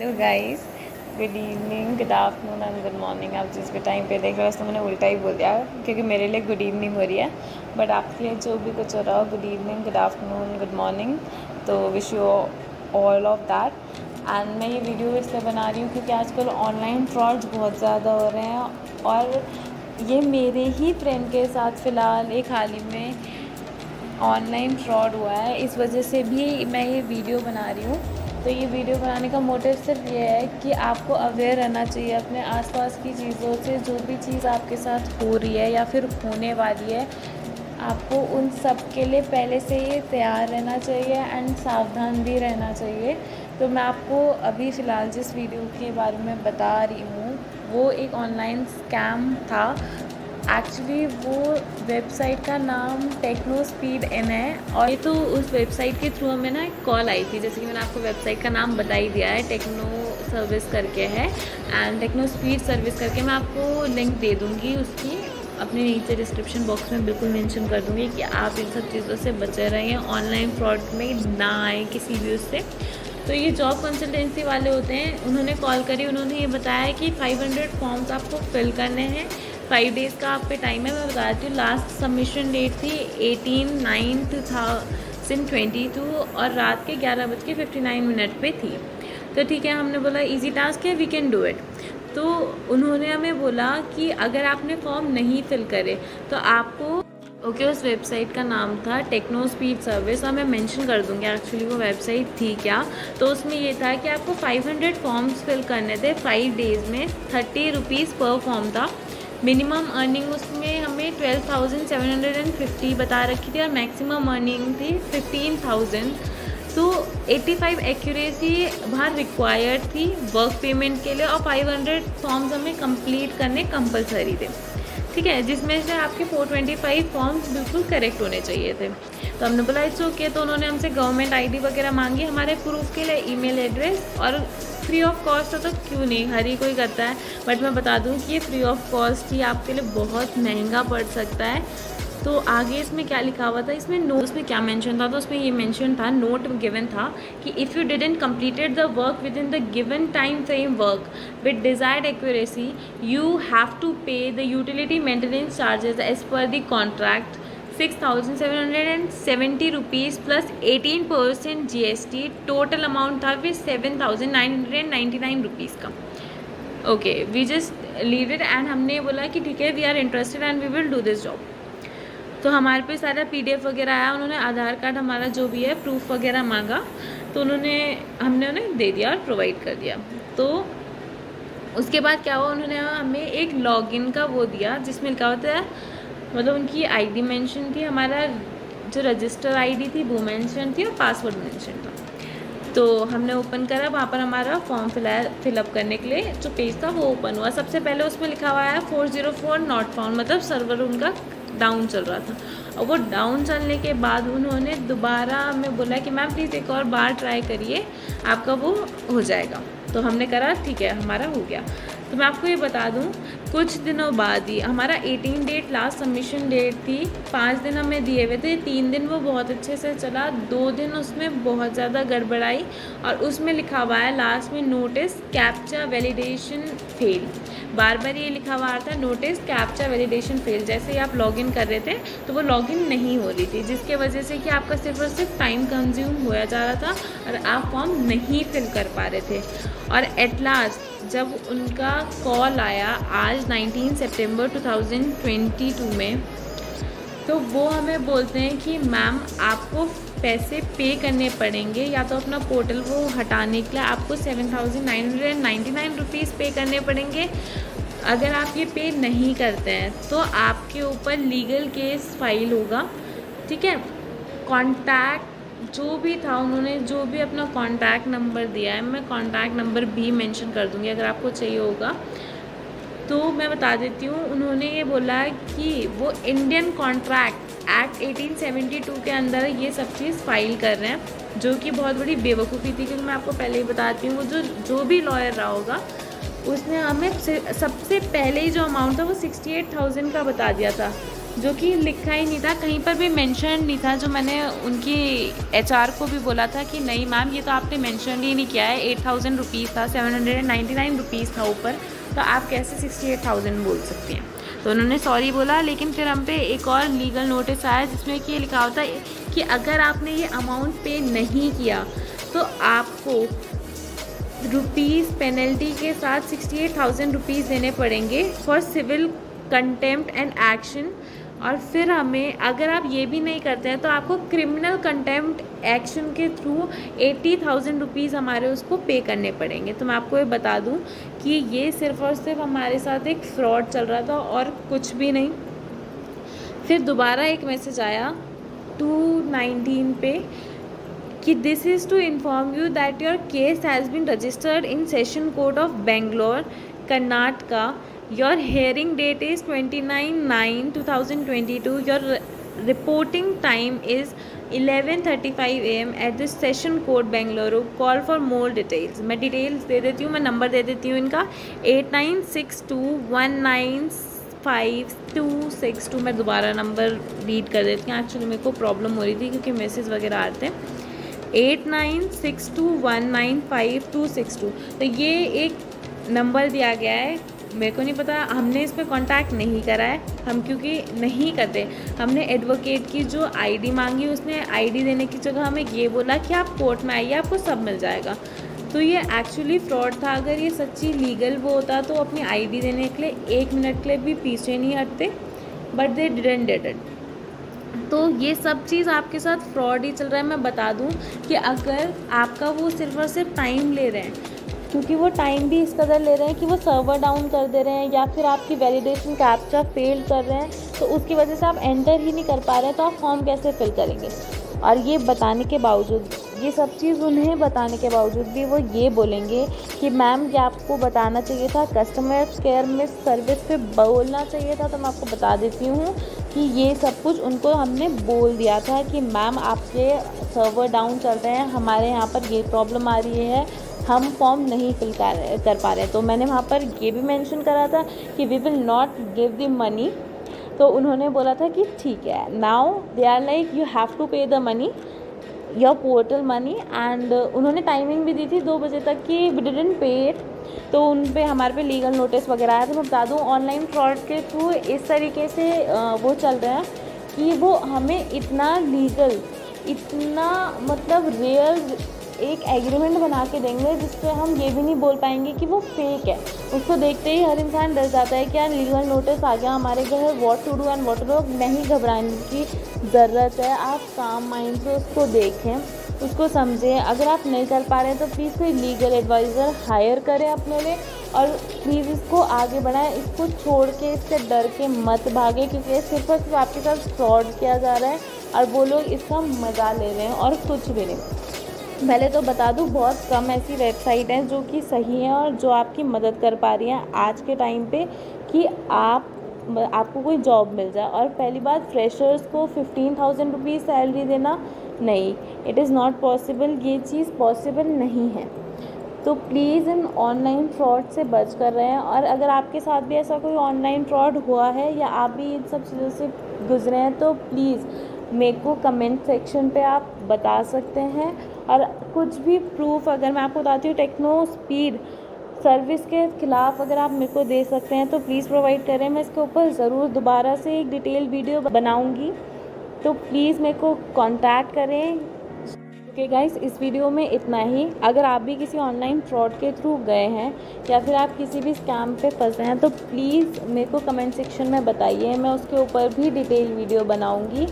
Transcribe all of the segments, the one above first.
Hello guys, good evening, good afternoon and good morning. आप जिस भी टाइम पे देख रहे हो तो मैंने उल्टा ही बोल दिया क्योंकि मेरे लिए गुड इवनिंग हो रही है, बट आपके लिए जो भी कुछ हो रहा हो, good evening, good afternoon, good morning. तो wish you all of that. And मैं ये वीडियो इसलिए बना रही हूँ क्योंकि आजकल ऑनलाइन फ्रॉड्स बहुत ज़्यादा हो रहे हैं और ये मेरे ही फ्रेंड के साथ फ़िलहाल एक हाल ही में ऑनलाइन फ्रॉड हुआ है। इस वजह से भी मैं ये वीडियो बना रही हूँ। तो ये वीडियो बनाने का मोटिव सिर्फ ये है कि आपको अवेयर रहना चाहिए अपने आसपास की चीज़ों से। जो भी चीज़ आपके साथ हो रही है या फिर होने वाली है, आपको उन सब के लिए पहले से ही तैयार रहना चाहिए एंड सावधान भी रहना चाहिए। तो मैं आपको अभी फ़िलहाल जिस वीडियो के बारे में बता रही हूँ वो एक ऑनलाइन स्कैम था। एक्चुअली वो वेबसाइट का नाम टेक्नो स्पीड इन है और ये तो उस वेबसाइट के थ्रू हमें ना एक कॉल आई थी। जैसे कि मैंने आपको वेबसाइट का नाम बता ही दिया है, टेक्नो सर्विस करके है एंड टेक्नो स्पीड सर्विस करके। मैं आपको लिंक दे दूँगी उसकी, अपने नीचे डिस्क्रिप्शन बॉक्स में बिल्कुल मेंशन कर दूँगी कि आप इन सब चीज़ों से बचे रहें, ऑनलाइन फ्रॉड में ना आए किसी भी उससे। तो ये जॉब कंसल्टेंसी वाले होते हैं, उन्होंने कॉल करी, उन्होंने ये बताया कि 500 फॉर्म्स आपको फिल करने हैं, 5 डेज़ का आप पे टाइम है। मैं बता देती हूँ, लास्ट सबमिशन डेट थी 18/9/2022 और रात के 11:59 पे थी। तो ठीक है, हमने बोला इजी टास्क है, वी कैन डू इट। तो उन्होंने हमें बोला कि अगर आपने फॉर्म नहीं फिल करे तो आपको उस वेबसाइट का नाम था टेक्नो स्पीड सर्विस और मैं मेंशन कर दूंगी एक्चुअली वो वेबसाइट थी क्या। तो उसमें ये था कि आपको 500 फॉर्म्स फिल करने थे 5 डेज़ में, 30 रुपीज़ पर फॉर्म था। मिनिमम अर्निंग उसमें हमें 12,750 बता रखी थी और मैक्सिमम अर्निंग थी 15,000। तो 85 एक्यूरेसी बाहर रिक्वायर्ड थी वर्क पेमेंट के लिए और 500 फॉर्म्स हमें कंप्लीट करने कंपलसरी थे। ठीक है, जिसमें से आपके 425 फॉर्म्स बिल्कुल करेक्ट होने चाहिए थे। तो हमने बोला इट्स ओके। तो उन्होंने हमसे गवर्नमेंट आईडी वगैरह मांगी हमारे प्रूफ के लिए, ईमेल एड्रेस, और फ्री ऑफ कॉस्ट हो तो क्यों नहीं, हर ही कोई करता है। बट मैं बता दूं कि ये फ्री ऑफ कॉस्ट ही आपके लिए बहुत महंगा पड़ सकता है। तो आगे इसमें क्या लिखा हुआ था, इसमें नोट्स में क्या मेंशन था, तो उसमें ये मेंशन था, नोट गिवन था कि if you didn't completed the work within the given time frame work with desired accuracy, you have to pay the utility maintenance charges as per the contract 6,770 rupees plus 18% GST। Total amount था फिर 7,999 rupees का। Okay, we just leave it and हमने बोला कि ठीक है, we are interested and we will do this job. तो हमारे पे सारा PDF वगैरह आया, उन्होंने आधार कार्ड हमारा जो भी है प्रूफ वगैरह मांगा, तो हमने उन्हें दे दिया और प्रोवाइड कर दिया। तो उसके बाद क्या हुआ, उन्होंने हमें एक लॉगिन का वो दिया जिसमें लिखा होता है, मतलब उनकी ID मेंशन थी, हमारा जो रजिस्टर ID थी वो मेंशन थी और पासवर्ड मेंशन था। तो हमने ओपन करा, वहाँ पर हमारा फॉर्म फिलअप करने के लिए जो पेज था वो ओपन हुआ। सबसे पहले उसमें लिखा हुआ है 404 नॉट फाउंड, मतलब सर्वर उनका डाउन चल रहा था। और वो डाउन चलने के बाद उन्होंने दोबारा हमें बोला कि मैम प्लीज़ एक और बार ट्राई करिए, आपका वो हो जाएगा। तो हमने करा, ठीक है, हमारा हो गया। तो मैं आपको ये बता दूं, कुछ दिनों बाद ही हमारा 18 डेट लास्ट सबमिशन डेट थी, 5 दिन हमें दिए हुए थे, 3 दिन वो बहुत अच्छे से चला, 2 दिन उसमें बहुत ज़्यादा गड़बड़ाई और उसमें लिखा हुआ है लास्ट में नोटिस कैप्चा वैलिडेशन फेल। बार बार ये लिखा हुआ था नोटिस कैप्चा वैलिडेशन फेल। जैसे ही आप लॉगिन कर रहे थे तो वो लॉगिन नहीं हो रही थी, जिसके वजह से कि आपका सिर्फ और सिर्फ टाइम कंज्यूम होया जा रहा था और आप फॉर्म नहीं फिल कर पा रहे थे। और एट लास्ट जब उनका कॉल आया आज 19 सितंबर 2022 में, तो वो हमें बोलते हैं कि मैम आपको पैसे पे करने पड़ेंगे, या तो अपना पोर्टल वो हटाने के लिए आपको 7,999 रुपीज़ पे करने पड़ेंगे। अगर आप ये पे नहीं करते हैं तो आपके ऊपर लीगल केस फाइल होगा। ठीक है, कॉन्टैक्ट जो भी था, उन्होंने जो भी अपना कॉन्टैक्ट नंबर दिया है, मैं कॉन्टैक्ट नंबर भी मेंशन कर दूँगी अगर आपको चाहिए होगा। तो मैं बता देती हूँ, उन्होंने ये बोला कि वो इंडियन कॉन्ट्रैक्ट एक्ट 1872 के अंदर ये सब चीज़ फाइल कर रहे हैं, जो कि बहुत बड़ी बेवकूफ़ी थी। क्योंकि मैं आपको पहले ही बताती हूँ, वो जो भी लॉयर रहा होगा उसने हमें सबसे पहले ही जो अमाउंट था वो 68,000 का बता दिया था। जो कि लिखा ही नहीं था, कहीं पर भी मेंशन नहीं था। जो मैंने उनकी एचआर को भी बोला था कि नहीं मैम ये तो आपने मेंशन ही नहीं किया है, 8000 रुपीज़ था, 799 रुपीज़ था ऊपर, तो आप कैसे 68,000 बोल सकती हैं। तो उन्होंने सॉरी बोला, लेकिन फिर हम पे एक और लीगल नोटिस आया जिसमें कि ये लिखा होता है कि अगर आपने ये अमाउंट पे नहीं किया तो आपको रुपीज़ पेनल्टी के साथ 68,000 रुपीज़ देने पड़ेंगे for civil contempt and action. और फिर हमें, अगर आप ये भी नहीं करते हैं तो आपको क्रिमिनल कंटेम्प्ट एक्शन के थ्रू 80,000 रुपीज़ हमारे उसको पे करने पड़ेंगे। तो मैं आपको ये बता दूं कि ये सिर्फ़ और सिर्फ हमारे साथ एक फ़्रॉड चल रहा था और कुछ भी नहीं। फिर दोबारा एक मैसेज आया 2/19 पे कि this is to inform you that your case has been registered in session court of Bangalore Karnataka. Your hearing date is 29/9/2022. Your reporting time is 11:35 AM at the Session Court Bengaluru. Call for more details. मैं details दे देती हूँ, मैं number दे देती हूँ इनका 8962195262। मैं दोबारा number read कर देती हूँ, एक्चुअली मेरे को प्रॉब्लम हो रही थी क्योंकि मैसेज वगैरह आते हैं। 8962195262। तो ये एक नंबर दिया गया है, मेरे को नहीं पता, हमने इस पर कांटेक्ट नहीं करा है, हम क्योंकि नहीं करते। हमने एडवोकेट की जो आईडी मांगी, उसने आईडी देने की जगह हमें ये बोला कि आप कोर्ट में आइए आपको सब मिल जाएगा। तो ये एक्चुअली फ्रॉड था। अगर ये सच्ची लीगल वो होता तो अपनी आईडी देने के लिए 1 मिनट के लिए भी पीछे नहीं हटते, but they didn't did it. तो ये सब चीज़ आपके साथ फ्रॉड ही चल रहा है। मैं बता दूं कि अगर आपका वो सिर्फ और सिर्फ टाइम ले रहे हैं, क्योंकि वो टाइम भी इस कदर ले रहे हैं कि वो सर्वर डाउन कर दे रहे हैं या फिर आपकी वैलिडेशन कैप्चा फेल कर रहे हैं, तो उसकी वजह से आप एंटर ही नहीं कर पा रहे हैं, तो आप फॉर्म कैसे फिल करेंगे। और ये बताने के बावजूद, ये सब चीज़ उन्हें बताने के बावजूद भी वो ये बोलेंगे कि मैम ये आपको बताना चाहिए था, कस्टमर केयर में सर्विस पे बोलना चाहिए था। तो मैं आपको बता देती हूँ कि ये सब कुछ उनको हमने बोल दिया था कि मैम आपके सर्वर डाउन चल रहे हैं, हमारे यहाँ पर ये प्रॉब्लम आ रही है, हम फॉर्म नहीं फिल कर पा रहे हैं। तो मैंने वहाँ पर ये भी मेंशन करा था कि we will not give the money. तो उन्होंने बोला था कि ठीक है, now they are like you have to pay the money, your portal money. And उन्होंने टाइमिंग भी दी थी 2 बजे तक कि वी डिडंट पे इट। तो उन पे हमारे पे लीगल नोटिस वगैरह आया। तो मैं बता दूँ ऑनलाइन फ्रॉड के थ्रू इस तरीके से वो चल रहा है कि वो हमें इतना लीगल, इतना मतलब रियल एक एग्रीमेंट बना के देंगे जिससे हम ये भी नहीं बोल पाएंगे कि वो फेक है। उसको देखते ही हर इंसान डर जाता है कि यार लीगल नोटिस आ गया हमारे घर, what to do and what to do. नहीं घबराने की ज़रूरत है, आप काम माइंड से उसको देखें, उसको समझें। अगर आप नहीं कर पा रहे हैं तो प्लीज़ कोई लीगल एडवाइज़र हायर करें अपने लिए और प्लीज़ इसको आगे बढ़ाएं। इसको छोड़ के, इससे डर के मत भागे, क्योंकि सिर्फ और सिर्फ आपके साथ फ्रॉड किया जा रहा है और वो लोग इसका मज़ा ले रहे हैं और कुछ भी नहीं। पहले तो बता दूं बहुत कम ऐसी वेबसाइट हैं जो कि सही हैं और जो आपकी मदद कर पा रही हैं आज के टाइम पे कि आपको कोई जॉब मिल जाए। और पहली बात, फ्रेशर्स को 15,000 रुपीज़ सैलरी देना, नहीं, इट इज़ नॉट पॉसिबल, ये चीज़ पॉसिबल नहीं है। तो प्लीज़ इन ऑनलाइन फ्रॉड से बच कर रहे हैं। और अगर आपके साथ भी ऐसा कोई ऑनलाइन फ्रॉड हुआ है या आप भी इन सब चीज़ों से गुजरे हैं तो प्लीज़ मेरे को कमेंट सेक्शन पे आप बता सकते हैं। और कुछ भी प्रूफ, अगर मैं आपको बताती हूँ टेक्नो स्पीड सर्विस के ख़िलाफ़ अगर आप मेरे को दे सकते हैं तो प्लीज़ प्रोवाइड करें। मैं इसके ऊपर ज़रूर दोबारा से एक डिटेल वीडियो बनाऊँगी, तो प्लीज़ मेरे को कांटेक्ट करें। ओके गाइस, इस वीडियो में इतना ही। अगर आप भी किसी ऑनलाइन फ्रॉड के थ्रू गए हैं या फिर आप किसी भी स्कैम पे फंसे हैं तो प्लीज़ मेरे को कमेंट सेक्शन में बताइए, मैं उसके ऊपर भी डिटेल वीडियो बनाऊंगी।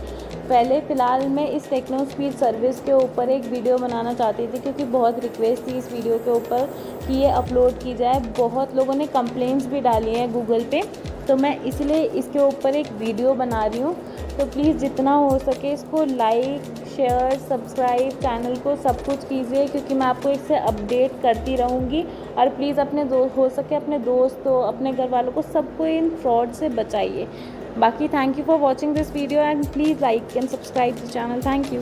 पहले फ़िलहाल मैं इस टेक्नो स्पीड सर्विस के ऊपर एक वीडियो बनाना चाहती थी क्योंकि बहुत रिक्वेस्ट थी इस वीडियो के ऊपर कि ये अपलोड की जाए। बहुत लोगों ने कंप्लेंट्स भी डाली हैं गूगल पे, तो मैं इसलिए इसके ऊपर एक वीडियो बना रही हूँ। तो प्लीज़ जितना हो सके इसको लाइक, शेयर, सब्सक्राइब, चैनल को सब कुछ कीजिए क्योंकि मैं आपको इससे अपडेट करती रहूँगी। और प्लीज़ अपने हो सके अपने दोस्तों, अपने घर वालों को, सबको इन फ्रॉड से बचाइए। बाकी thank you for watching this video and please like and subscribe the channel. Thank you.